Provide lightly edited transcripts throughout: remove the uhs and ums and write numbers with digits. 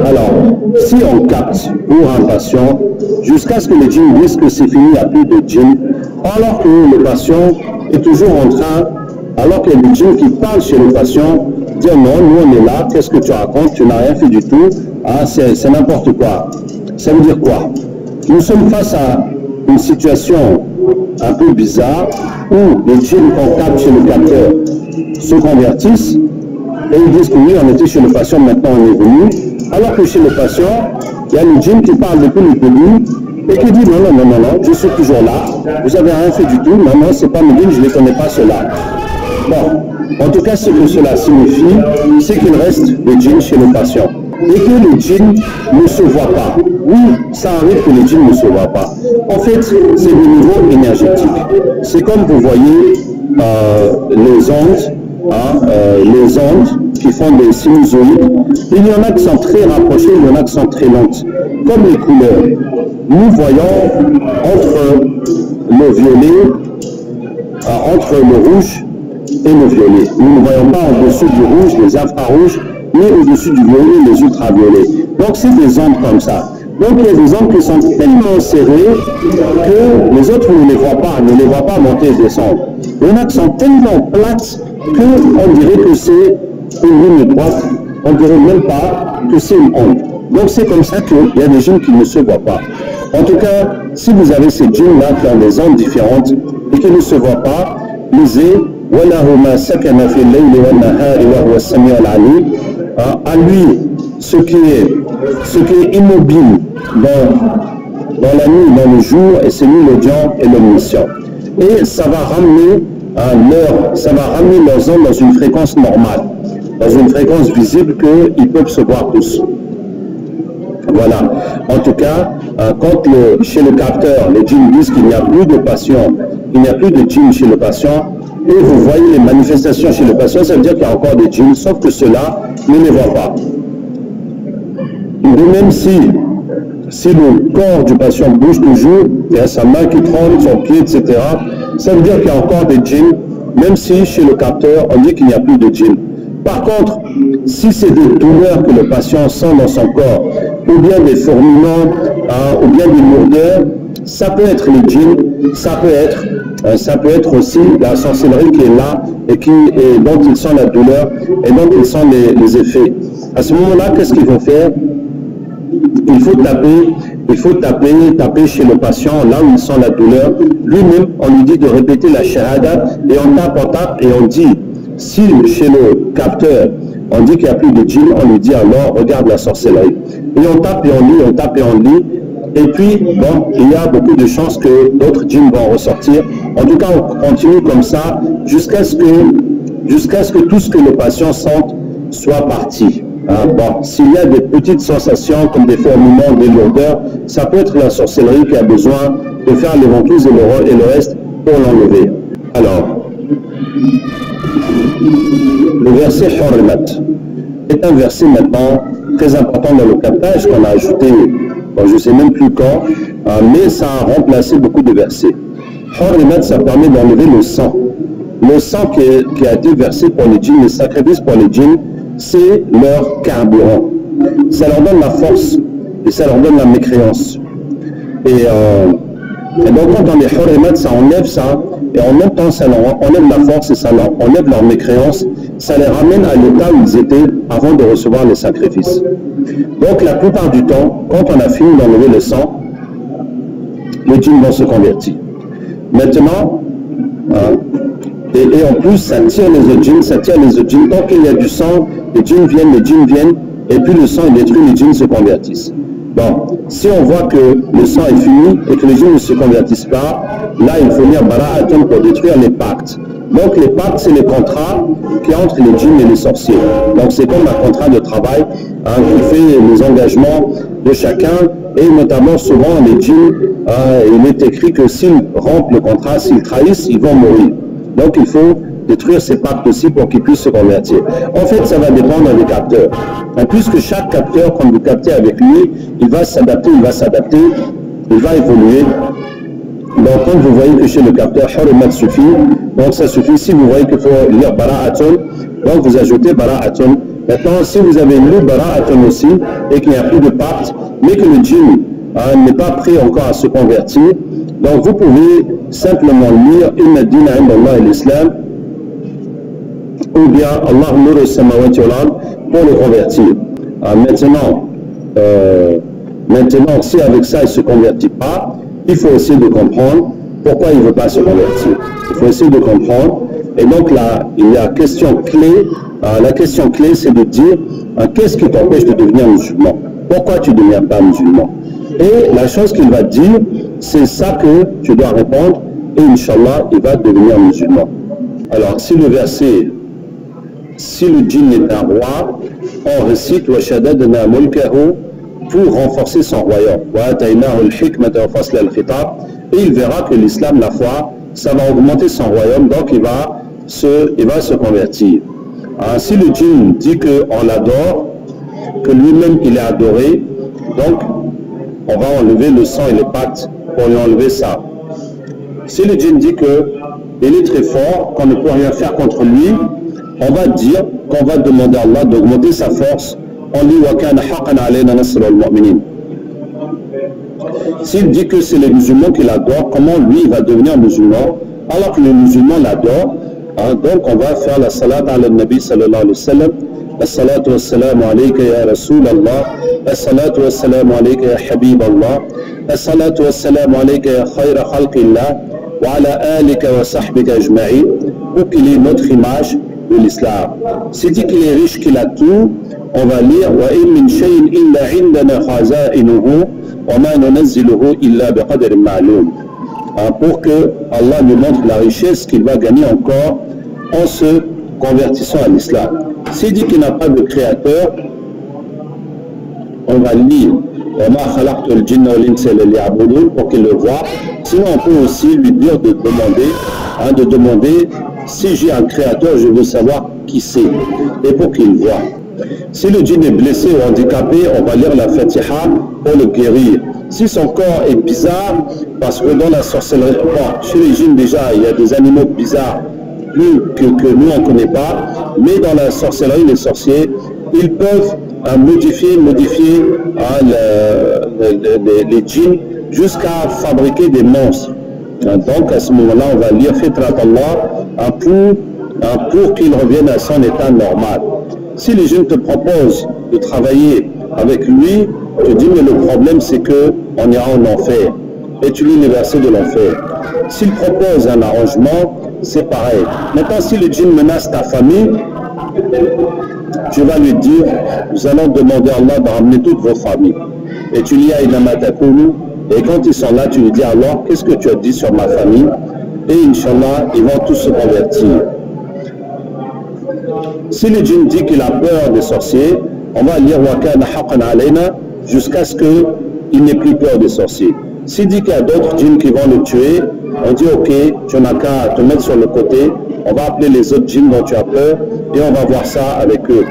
Alors, si on capte pour un patient, jusqu'à ce que le djinn dise que c'est fini, il n'y a plus de djinn, alors que le patient est toujours en train, alors qu'il y a le djinn qui parle chez le patient, dire non, nous on est là, qu'est-ce que tu racontes, tu n'as rien fait du tout, ah, c'est n'importe quoi. Ça veut dire quoi? Nous sommes face à une situation un peu bizarre où les djinns qu'on capte chez le capteur se convertissent et ils disent que oui, on était chez le patient, maintenant on est venu, alors que chez le patient, il y a le djinn qui parle depuis le début et qui dit non, je suis toujours là, vous n'avez rien fait du tout, non, c'est pas mes djinns, je ne les connais pas ceux-là. Bon, en tout cas, ce que cela signifie, c'est qu'il reste des djinns chez le patient et que le djinn ne se voit pas. Oui, ça arrive que le djinn ne se voit pas. En fait, c'est le niveau énergétique. C'est comme vous voyez les ondes qui font des sinusoïdes. Il y en a qui sont très rapprochées, il y en a qui sont très lentes. Comme les couleurs, nous voyons entre le violet, entre le rouge et le violet. Nous ne voyons pas en-dessous du rouge, les infrarouges, mais au-dessus du violet, les ultraviolets. Donc c'est des ondes comme ça. Donc il y a des ondes qui sont tellement serrées que les autres ne les voient pas monter et descendre. Il y en a qui sont tellement plates qu'on dirait que c'est une ligne droite, on ne dirait même pas que c'est une onde. Donc c'est comme ça qu'il y a des djinns qui ne se voient pas. En tout cas, si vous avez ces djinns-là qui ont des ondes différentes et qui ne se voient pas, lisez à lui, ce qui est immobile dans la nuit, dans le jour, et c'est lui l'audient et l'omniscient. Et ça va ramener leurs ondes dans une fréquence normale, dans une fréquence visible qu'ils peuvent se voir tous. Voilà. En tout cas, quand chez le capteur, les djinns disent qu'il n'y a plus de patient, il n'y a plus de djinns chez le patient, et vous voyez les manifestations chez le patient, ça veut dire qu'il y a encore des djinns, sauf que ceux-là ne les voient pas. De même si le corps du patient bouge toujours, il y a sa main qui tremble, son pied, etc., ça veut dire qu'il y a encore des djinns, même si chez le capteur, on dit qu'il n'y a plus de djinns. Par contre, si c'est des douleurs que le patient sent dans son corps, ou bien des fourmillements, ou bien des lourdeurs, ça peut être les djinns, ça peut être aussi la sorcellerie qui est là et dont il sent la douleur et dont il sent les effets. À ce moment-là, qu'est-ce qu'il faut faire? Il faut taper chez le patient, là où il sent la douleur. Lui-même, on lui dit de répéter la shahada et on tape et on dit, si chez le capteur, on dit qu'il n'y a plus de djinn, on lui dit alors, regarde la sorcellerie. Et on tape et on lit, et puis, bon, il y a beaucoup de chances que d'autres djinns vont ressortir. En tout cas, on continue comme ça jusqu'à ce que tout ce que le patient sente soit parti. Bon, s'il y a des petites sensations comme des fourmillements, des lourdeurs, ça peut être la sorcellerie qui a besoin de faire les ventouses et le reste pour l'enlever. Alors, le verset Hurrimat est un verset maintenant très important dans le captage qu'on a ajouté, bon, je ne sais même plus quand, mais ça a remplacé beaucoup de versets. Hurrimat, ça permet d'enlever le sang. Le sang qui a été versé pour les djinns, les sacrifices pour les djinns, c'est leur carburant. Ça leur donne la force et ça leur donne la mécréance. Et donc quand on les hurrimat, ça enlève ça, et en même temps ça leur enlève la force et ça leur enlève leur mécréance, ça les ramène à l'état où ils étaient avant de recevoir les sacrifices. Donc la plupart du temps, quand on a fini d'enlever le sang, les djinns vont se convertir. Maintenant, et en plus ça tire les autres djinns, tant qu'il y a du sang, les djinns viennent, et puis le sang est détruit, les djinns se convertissent. Bon, si on voit que le sang est fini et que les djinns ne se convertissent pas, là il faut lire Bara'atun pour détruire les pactes. Donc les pactes, c'est les contrats qui entre les djinns et les sorciers. Donc c'est comme un contrat de travail qui fait les engagements de chacun, et notamment souvent les djinns, il est écrit que s'ils rompent le contrat, s'ils trahissent, ils vont mourir. Donc il faut détruire ces pactes aussi pour qu'ils puissent se convertir. En fait, ça va dépendre des capteurs. Et puisque chaque capteur, quand vous captez avec lui, il va s'adapter, il va évoluer. Donc quand vous voyez que chez le capteur, Hurrimat suffit, donc ça suffit. Si vous voyez qu'il faut lire Bara'atun, donc vous ajoutez Bara'atun Maintenant, si vous avez lu Bara'atun aussi et qu'il n'y a plus de pacte, mais que le djinn n'est pas prêt encore à se convertir, donc vous pouvez simplement lire Inna dina inda Allah et l'Islam ou bien Allah nuru samawati wal ard pour le convertir. Maintenant, si avec ça il ne se convertit pas, il faut essayer de comprendre pourquoi il ne veut pas se convertir. Il faut essayer de comprendre. Et donc là, il y a une question clé. La question clé, c'est de dire qu'est-ce qui t'empêche de devenir musulman? Pourquoi tu ne deviens pas musulman? Et la chose qu'il va dire, c'est ça que tu dois répondre. Et Inch'Allah, il va devenir musulman. Alors, si le verset, si le djinn est un roi, on récite wa shaddadna mulkahu pour renforcer son royaume. Et il verra que l'islam, la foi, ça va augmenter son royaume, donc il va se convertir. Alors, si le djinn dit qu'on l'adore, que lui-même il est adoré, donc on va enlever le sang et les pattes pour lui enlever ça. Si le djinn dit qu'il est très fort, qu'on ne peut rien faire contre lui, on va dire qu'on va demander à Allah d'augmenter sa force. On dit wa kana haqqan alayna nasrul mu'minin. S'il dit que c'est les musulmans qui l'adorent, comment lui il va devenir musulman alors que les musulmans l'adorent? Donc on va faire la salat ala nabi sallallahu alayhi wa sallam. As-salatu was-salamu alayka ya Rasulallah. As-salatu was-salamu alayka ya Habib Allah. As-salatu was-salamu alayka ya khayra khalqillah. Wa ala alika wa sahbika ajma'in. Pour qu'il ait notre image de l'islam. S'il dit qu'il est riche, qu'il a tout, on va lire wa in min shay'in illa indana khaza'inuhu wa ma nunazziluhu illa biqadrin ma'lum. Pour que Allah nous montre la richesse qu'il va gagner encore en se convertissant à l'islam. S'il dit qu'il n'a pas de créateur, on va lire pour qu'il le voie. Sinon on peut aussi lui dire de demander si j'ai un créateur, je veux savoir qui c'est et pour qu'il voie. Si le djinn est blessé ou handicapé, on va lire la Fatiha pour le guérir. Si son corps est bizarre, parce que dans la sorcellerie, chez les djinns déjà, il y a des animaux bizarres que nous on ne connaît pas, mais dans la sorcellerie, les sorciers, ils peuvent modifier les djinns jusqu'à fabriquer des monstres. Donc à ce moment-là, on va lire Fitrat Allah pour qu'il revienne à son état normal. Si les jeunes te proposent de travailler avec lui, tu dis mais le problème c'est qu'on ira en enfer. Et tu lis les versets de l'enfer. S'il propose un arrangement, c'est pareil. Maintenant si le djinn menace ta famille, tu vas lui dire, nous allons demander à Allah de ramener toutes vos familles. Et tu lis Aïna Matakoulou, et quand ils sont là, tu lui dis alors, qu'est-ce que tu as dit sur ma famille? Et Inch'Allah, ils vont tous se convertir. Si le djinn dit qu'il a peur des sorciers, on va lire Wakana haqqan alayna jusqu'à ce qu'il n'ait plus peur des sorciers. S'il dit qu'il y a d'autres djinns qui vont le tuer, on dit ok, tu n'as qu'à te mettre sur le côté, on va appeler les autres djinns dont tu as peur et on va voir ça avec eux.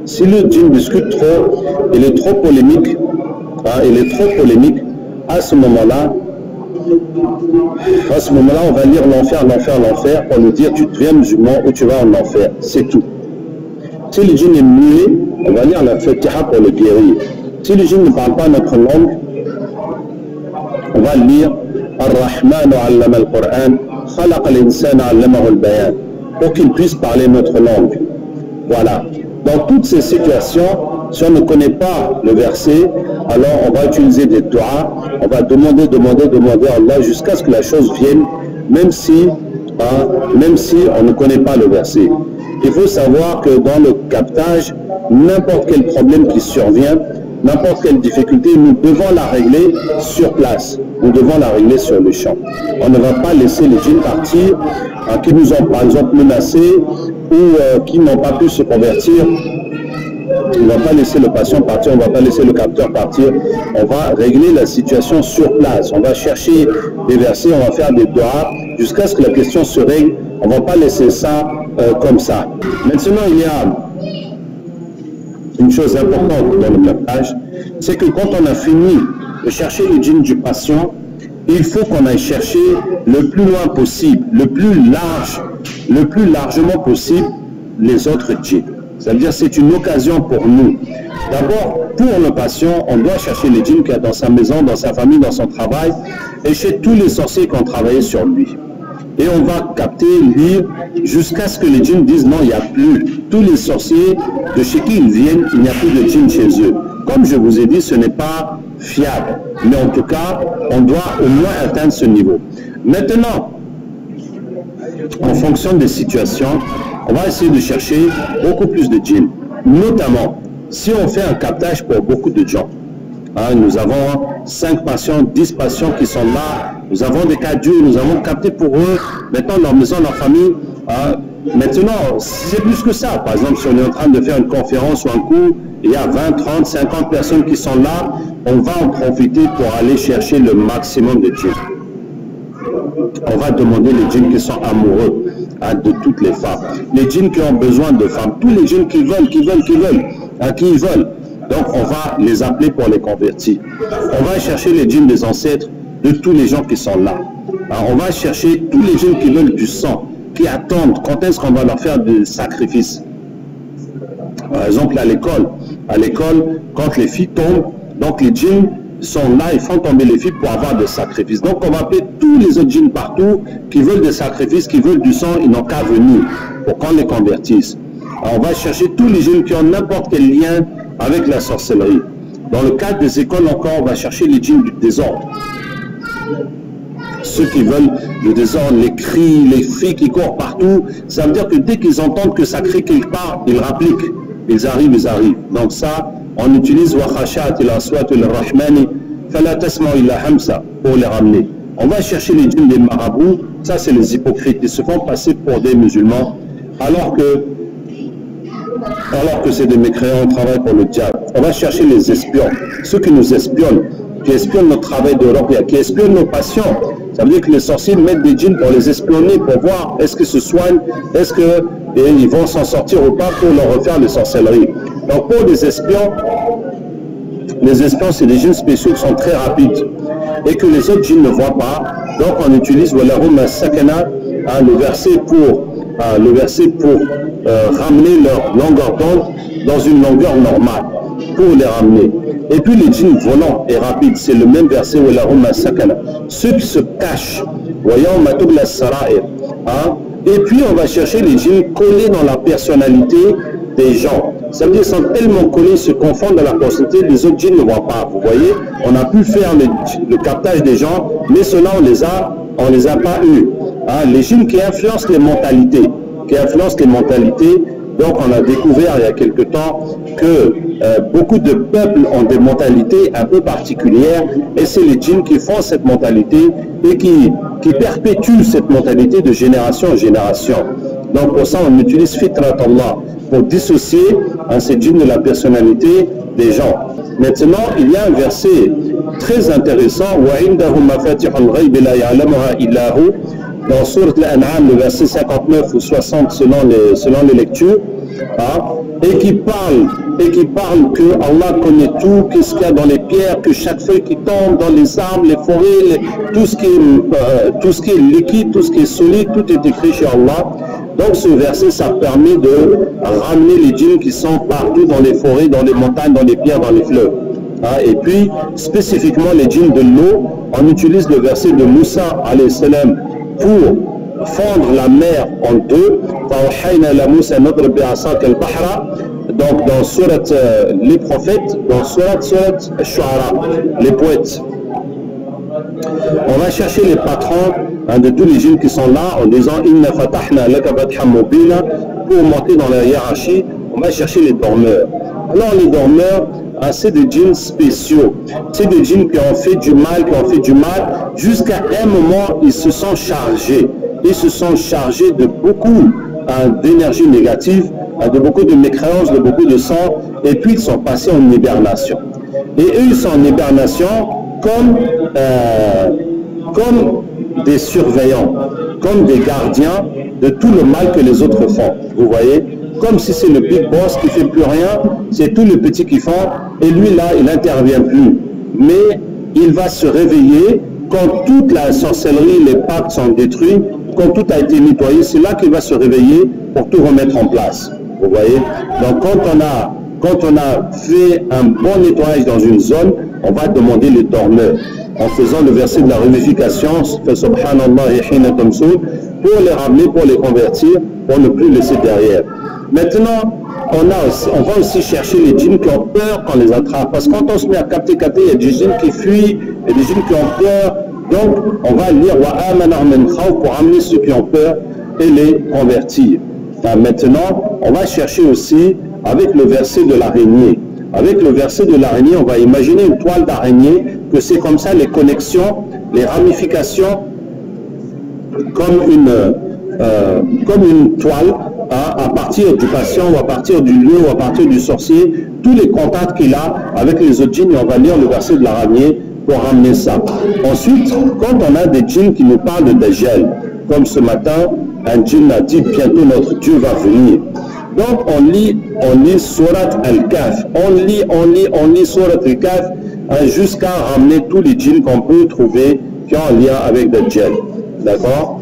Si le djinn discute trop, il est trop polémique, à ce moment-là, on va lire l'enfer pour lui dire tu deviens musulman ou tu vas en enfer, c'est tout. Si le djinn est muet, on va lire la Fatiha pour le guérir. Si le djinn ne parle pas notre langue, on va lire Ar-Rahman allama al-Qur'an, khalaqa al-insana allamahu al-bayan, pour qu'il puisse parler notre langue. Voilà. Dans toutes ces situations, si on ne connaît pas le verset, alors on va utiliser des doigts, on va demander à Allah jusqu'à ce que la chose vienne, même si on ne connaît pas le verset. Il faut savoir que dans le captage, n'importe quel problème qui survient, n'importe quelle difficulté, nous devons la régler sur place. Nous devons la régler sur le champ. On ne va pas laisser les djinns partir qui nous ont par exemple menacés ou qui n'ont pas pu se convertir. On ne va pas laisser le patient partir, on ne va pas laisser le capteur partir. On va régler la situation sur place. On va chercher des versets, on va faire des doigts jusqu'à ce que la question se règle. On ne va pas laisser ça comme ça. Maintenant, il y a une chose importante dans le captage, c'est que quand on a fini de chercher le djinn du patient, il faut qu'on aille chercher le plus loin possible, le plus largement possible les autres djinns. C'est-à-dire c'est une occasion pour nous. D'abord, pour le patient, on doit chercher les djinns qu'il y a dans sa maison, dans sa famille, dans son travail, et chez tous les sorciers qui ont travaillé sur lui. Et on va capter, lire, jusqu'à ce que les djinns disent non, il n'y a plus. Tous les sorciers de chez qui ils viennent, il n'y a plus de djinns chez eux. Comme je vous ai dit, ce n'est pas fiable. Mais en tout cas, on doit au moins atteindre ce niveau. Maintenant, en fonction des situations, on va essayer de chercher beaucoup plus de djinns. Notamment, si on fait un captage pour beaucoup de gens, nous avons 5 patients, 10 patients qui sont là, nous avons des cas durs, nous avons capté pour eux, maintenant leur maison, leur famille. Maintenant, c'est plus que ça. Par exemple, si on est en train de faire une conférence ou un cours, il y a 20, 30, 50 personnes qui sont là, on va en profiter pour aller chercher le maximum de djinns. On va demander les djinns qui sont amoureux de toutes les femmes, les djinns qui ont besoin de femmes, tous les djinns qui veulent. Donc on va les appeler pour les convertir. On va chercher les djinns des ancêtres de tous les gens qui sont là. On va chercher tous les djinns qui veulent du sang, qui attendent quand est-ce qu'on va leur faire des sacrifices. Par exemple à l'école, quand les filles tombent, donc les djinns sont là, ils font tomber les filles pour avoir des sacrifices. Donc on va appeler tous les autres djinns partout qui veulent des sacrifices, qui veulent du sang, ils n'ont qu'à venir pour qu'on les convertisse. Alors, on va chercher tous les djinns qui ont n'importe quel lien avec la sorcellerie. Dans le cadre des écoles encore, on va chercher les djinns du désordre. Ceux qui veulent le désordre, les cris, les filles qui courent partout, ça veut dire que dès qu'ils entendent que ça crie quelque part, ils rappliquent. Ils arrivent. Donc ça, on utilise وَخَشَعَتِ الْأَصْوَاتُ لِلرَّحْمَنِ فَلَا تَسْمَعُ إِلَّا حَمْسًا pour les ramener. On va chercher les djinns des marabouts, ça c'est les hypocrites, ils se font passer pour des musulmans, alors que c'est des mécréants, on travaille pour le diable. On va chercher les espions, ceux qui nous espionnent, qui espionnent notre travail de l'Europe, qui espionnent nos patients. Ça veut dire que les sorciers mettent des djinns pour les espionner, pour voir est-ce qu'ils se soignent, est-ce qu'ils vont s'en sortir ou pas pour leur refaire les sorcelleries. Donc pour les espions, c'est des djinns spéciaux qui sont très rapides et que les autres djinns ne voient pas. Donc on utilise وَلَهُمَ السَّكَنَةَ, le verset pour ramener leur longueur d'onde dans une longueur normale, pour les ramener. Et puis les djinns volants et rapides, c'est le même verset وَلَهُمَ السَّكَنَةَ. Ceux qui se cachent, voyons مَتُبْلَ السَّرَائِرِ. Et puis on va chercher les djinns collés dans la personnalité des gens. Ça veut dire qu'ils sont tellement collés, ils se confondent dans la personnalité, les autres djinns ne voient pas. Vous voyez, on a pu faire le captage des gens, mais cela on les a pas eu. Les djinns qui influencent les mentalités, donc on a découvert il y a quelque temps que beaucoup de peuples ont des mentalités un peu particulières, et c'est les djinns qui font cette mentalité et qui perpétuent cette mentalité de génération en génération. Donc pour ça on utilise Fitrat Allah pour dissocier ces djinns de la personnalité des gens. Maintenant il y a un verset très intéressant وَعِنْدَهُ مَفَاتِحُ الْغَيْبِ لَا يَعْلَمُهَا إِلَّا هُ, dans Sourate Al-An'am, le verset 59 ou 60 selon les lectures, et qui parle que Allah connaît tout, qu'est-ce qu'il y a dans les pierres, que chaque feuille qui tombe dans les arbres, les forêts, tout ce qui est liquide, tout ce qui est solide, tout est écrit chez Allah. Donc ce verset, ça permet de ramener les djinns qui sont partout dans les forêts, dans les montagnes, dans les pierres, dans les fleuves. Et puis, spécifiquement les djinns de l'eau, on utilise le verset de Moussa alayhi salam pour fendre la mer en deux. Donc dans surat les prophètes, dans surat Shu'ara, les poètes. On va chercher les patrons de tous les djinns qui sont là en disant Inna fatahna laka fathan mubina, pour monter dans la hiérarchie. On va chercher les dormeurs. Alors les dormeurs, c'est des djinns spéciaux. C'est des djinns qui ont fait du mal, jusqu'à un moment ils se sont chargés. Ils se sont chargés de beaucoup d'énergie négative, de beaucoup de mécréances, de beaucoup de sang, et puis ils sont passés en hibernation. Et eux, ils sont en hibernation comme des surveillants, comme des gardiens de tout le mal que les autres font. Vous voyez, comme si c'est le big boss qui ne fait plus rien, c'est tous les petits qui font, et lui là, il n'intervient plus. Mais il va se réveiller quand toute la sorcellerie, les pactes sont détruits, quand tout a été nettoyé, c'est là qu'il va se réveiller pour tout remettre en place. Vous voyez? Donc quand on a fait un bon nettoyage dans une zone, on va demander le dormeur. En faisant le verset de la réunification, fait subhanallah hina tamsoun, pour les ramener, pour les convertir, pour ne plus laisser derrière. Maintenant, on va aussi chercher les djinns qui ont peur qu'on les attrape. Parce que quand on se met à capter, il y a des djinns qui fuient, il y a des djinns qui ont peur. Donc, on va lire wa amana min khawf pour amener ceux qui ont peur et les convertir. Maintenant, on va chercher aussi avec le verset de l'araignée. Avec le verset de l'araignée, on va imaginer une toile d'araignée, que c'est comme ça les connexions, les ramifications, comme une toile, à partir du patient, ou à partir du lieu, ou à partir du sorcier, tous les contacts qu'il a avec les autres djinns, et on va lire le verset de l'araignée pour ramener ça. Ensuite, quand on a des djinns qui nous parlent de Dajjal, comme ce matin, un djinn a dit bientôt notre Dieu va venir. Donc on lit Surat Al-Kahf, on lit Surat Al-Kahf jusqu'à ramener tous les djinns qu'on peut trouver qui ont un lien avec Dajjal. D'accord?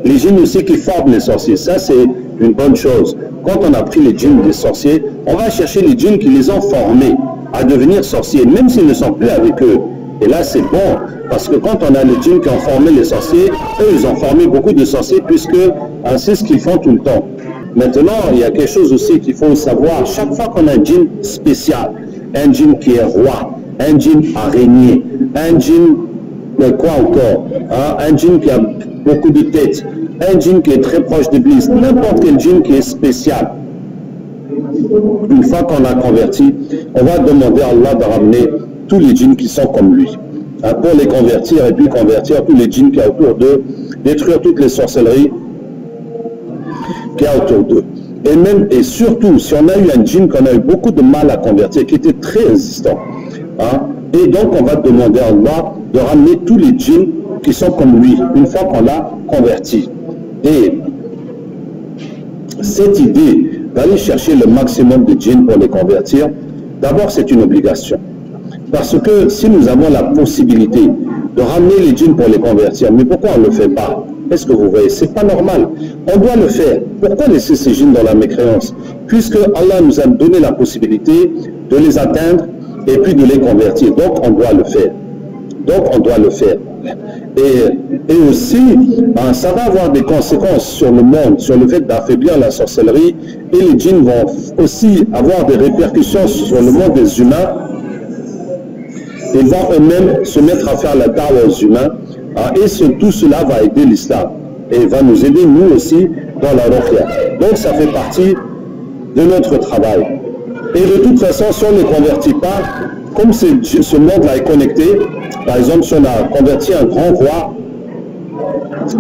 Les djinns aussi qui forment les sorciers, ça c'est une bonne chose. Quand on a pris les djinns des sorciers, on va chercher les djinns qui les ont formés à devenir sorciers, même s'ils ne sont plus avec eux. Et là c'est bon, parce que quand on a les djinns qui ont formé les sorciers, eux ils ont formé beaucoup de sorciers, puisque c'est ce qu'ils font tout le temps. Maintenant, il y a quelque chose aussi qu'il faut savoir. Chaque fois qu'on a un djinn spécial, un djinn qui est roi, un djinn araignée, un djinn, quoi encore, un djinn qui a beaucoup de têtes, un djinn qui est très proche d'Iblis, n'importe quel djinn qui est spécial. Une fois qu'on a converti, on va demander à Allah de ramener tous les djinns qui sont comme lui, pour les convertir et puis convertir tous les djinns qui sont autour d'eux, détruire toutes les sorcelleries qu'il y a autour d'eux. Et surtout, si on a eu un djinn qu'on a eu beaucoup de mal à convertir, qui était très résistant, et donc on va demander à Allah de ramener tous les djinns qui sont comme lui, une fois qu'on l'a converti. Et cette idée d'aller chercher le maximum de djinns pour les convertir, d'abord c'est une obligation. Parce que si nous avons la possibilité de ramener les djinns pour les convertir, mais pourquoi on ne le fait pas? Est-ce que vous voyez? C'est pas normal. On doit le faire. Pourquoi laisser ces djinns dans la mécréance? Puisque Allah nous a donné la possibilité de les atteindre et puis de les convertir. Donc on doit le faire. Et aussi, ça va avoir des conséquences sur le monde, sur le fait d'affaiblir la sorcellerie. Et les djinns vont aussi avoir des répercussions sur le monde des humains. Ils vont eux-mêmes se mettre à faire la dawa aux humains. Et tout cela va aider l'islam. Et va nous aider, nous aussi, dans la ruqya. Donc ça fait partie de notre travail. Et de toute façon, si on ne convertit pas, comme ce monde-là est connecté, par exemple, si on a converti un grand roi,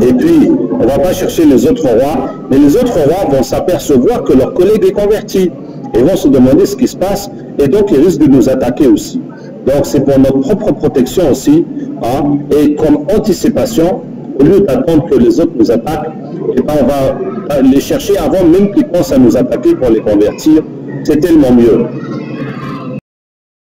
et puis on ne va pas chercher les autres rois, mais les autres rois vont s'apercevoir que leur collègue est converti. Et vont se demander ce qui se passe, et donc ils risquent de nous attaquer aussi. Donc c'est pour notre propre protection aussi, et comme anticipation, au lieu d'attendre que les autres nous attaquent, et ben on va les chercher avant même qu'ils pensent à nous attaquer pour les convertir. C'est tellement mieux.